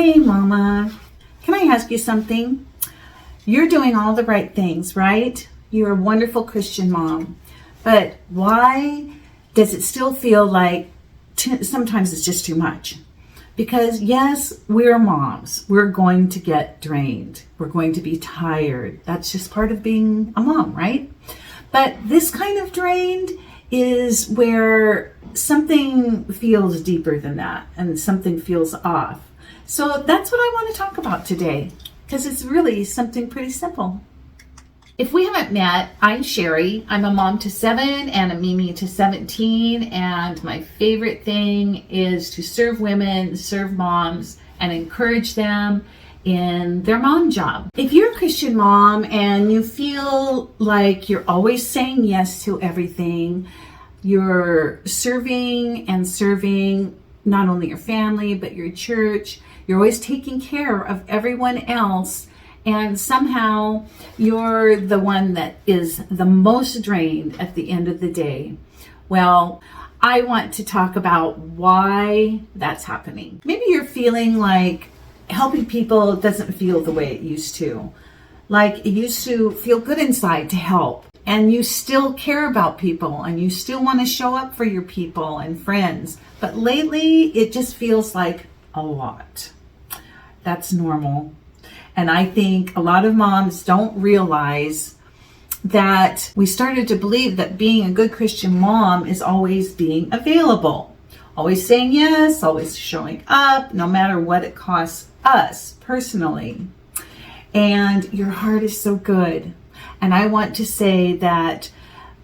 Hey, Mama, can I ask you something? You're doing all the right things, right? You're a wonderful Christian mom. But why does it still feel like sometimes it's just too much? Because yes, we're moms. We're going to get drained. We're going to be tired. That's just part of being a mom, right? But this kind of drained is where something feels deeper than that and something feels off. So that's what I want to talk about today, because it's really something pretty simple. If we haven't met, I'm Sherry. I'm a mom to 7 and a Mimi to 17. And my favorite thing is to serve women, serve moms, and encourage them in their mom job. If you're a Christian mom and you feel like you're always saying yes to everything, you're serving not only your family, but your church, you're always taking care of everyone else, and somehow you're the one that is the most drained at the end of the day. Well, I want to talk about why that's happening. Maybe you're feeling like helping people doesn't feel the way it used to. Like it used to feel good inside to help, and you still care about people and you still want to show up for your people and friends. But lately it just feels like a lot. That's normal. And I think a lot of moms don't realize that we started to believe that being a good Christian mom is always being available, always saying yes, always showing up, no matter what it costs us personally. And your heart is so good. And I want to say that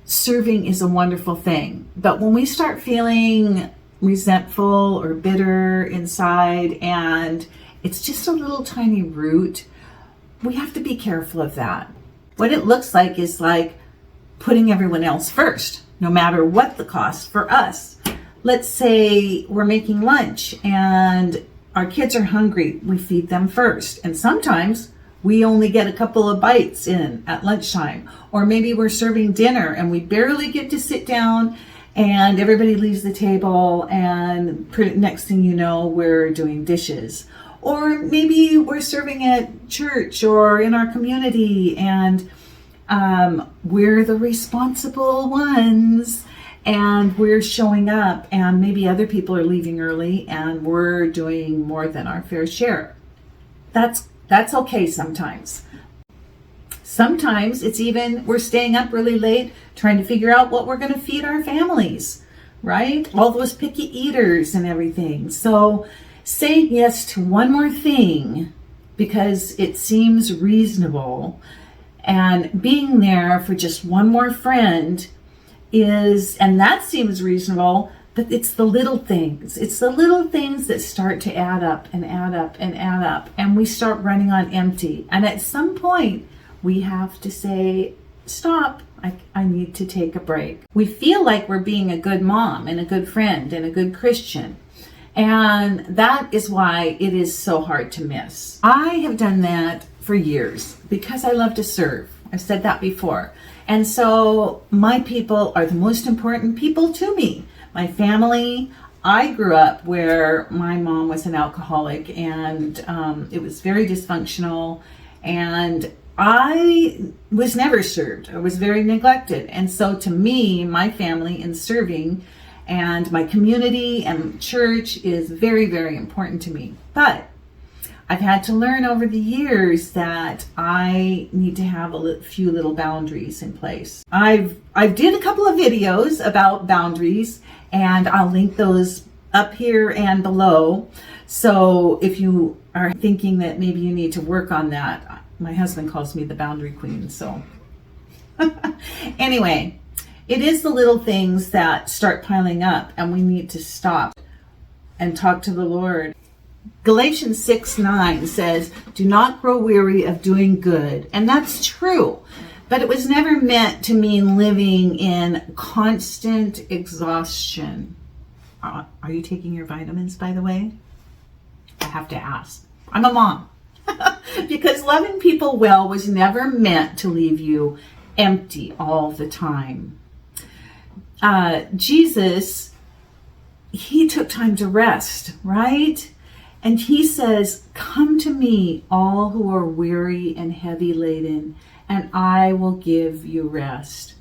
serving is a wonderful thing. But when we start feeling resentful or bitter inside, and it's just a little tiny root, we have to be careful of that. What it looks like is like putting everyone else first, no matter what the cost for us. Let's say we're making lunch and our kids are hungry. We feed them first. And sometimes we only get a couple of bites in at lunchtime. Or maybe we're serving dinner and we barely get to sit down and everybody leaves the table, and next thing you know, we're doing dishes. Or maybe we're serving at church or in our community, and we're the responsible ones, and we're showing up, and maybe other people are leaving early and we're doing more than our fair share. That's okay sometimes. Sometimes it's even we're staying up really late trying to figure out what we're going to feed our families, right? All those picky eaters and everything. So saying yes to one more thing because it seems reasonable, and being there for just one more friend and that seems reasonable, but it's the little things. It's the little things that start to add up and add up and add up, and we start running on empty. And at some point, we have to say, stop, I need to take a break. We feel like we're being a good mom and a good friend and a good Christian. And that is why it is so hard to miss. I have done that for years because I love to serve. I've said that before. And so my people are the most important people to me. My family. I grew up where my mom was an alcoholic, and it was very dysfunctional, and I was never served. I was very neglected. And so to me, my family and serving and my community and church is very, very important to me. But I've had to learn over the years that I need to have a few little boundaries in place. I did a couple of videos about boundaries, and I'll link those up here and below. So if you are thinking that maybe you need to work on that, my husband calls me the boundary queen. So anyway, it is the little things that start piling up, and we need to stop and talk to the Lord. Galatians 6:9 says, do not grow weary of doing good. And that's true. But it was never meant to mean living in constant exhaustion. Are you taking your vitamins, by the way? I have to ask. I'm a mom. Because loving people well was never meant to leave you empty all the time. Jesus, he took time to rest, right? And he says, come to me, all who are weary and heavy laden, and I will give you rest.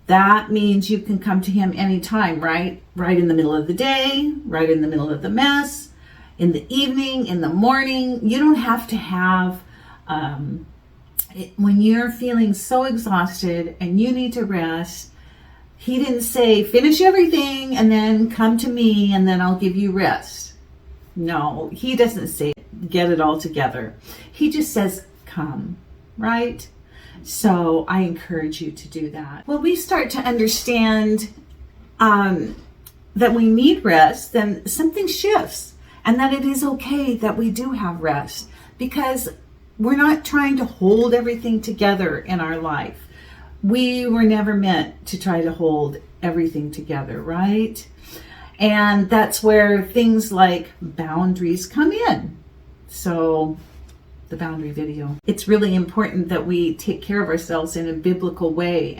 That means you can come to him anytime, right? Right in the middle of the day, right in the middle of the mess, in the evening, in the morning. You don't have to have, when you're feeling so exhausted and you need to rest, he didn't say, finish everything and then come to me and then I'll give you rest. No, he doesn't say, get it all together. He just says, come, right? So I encourage you to do that. When we start to understand that we need rest, then something shifts, and that it is okay that we do have rest, because we're not trying to hold everything together in our life. We were never meant to try to hold everything together, right? And that's where things like boundaries come in. So the boundary video. It's really important that we take care of ourselves in a biblical way.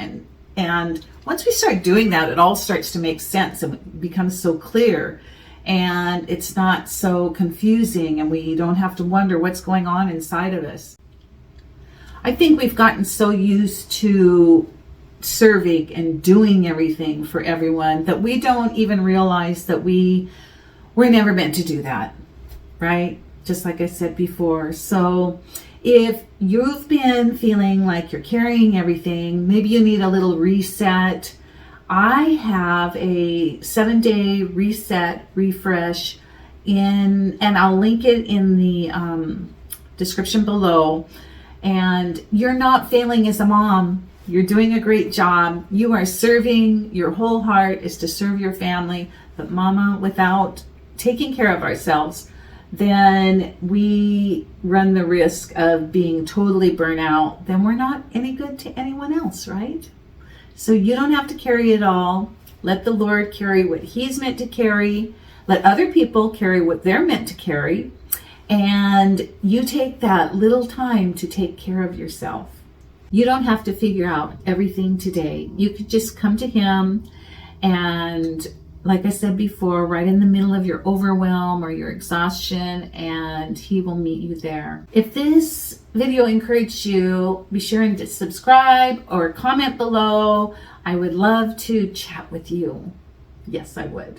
And once we start doing that, it all starts to make sense and it becomes so clear. And it's not so confusing and we don't have to wonder what's going on inside of us. I think we've gotten so used to serving and doing everything for everyone that we don't even realize that we're never meant to do that, right? Just like I said before. So if you've been feeling like you're carrying everything, maybe you need a little reset. I have a 7-day reset, refresh and I'll link it in the description below. And you're not failing as a mom. You're doing a great job. You are serving. Your whole heart is to serve your family. But mama, without taking care of ourselves, then we run the risk of being totally burnt out. Then we're not any good to anyone else, right? So you don't have to carry it all. Let the Lord carry what he's meant to carry. Let other people carry what they're meant to carry. And you take that little time to take care of yourself. You don't have to figure out everything today. You could just come to him and, like I said before, right in the middle of your overwhelm or your exhaustion, and he will meet you there. If this video encouraged you, be sure to subscribe or comment below. I would love to chat with you. Yes, I would.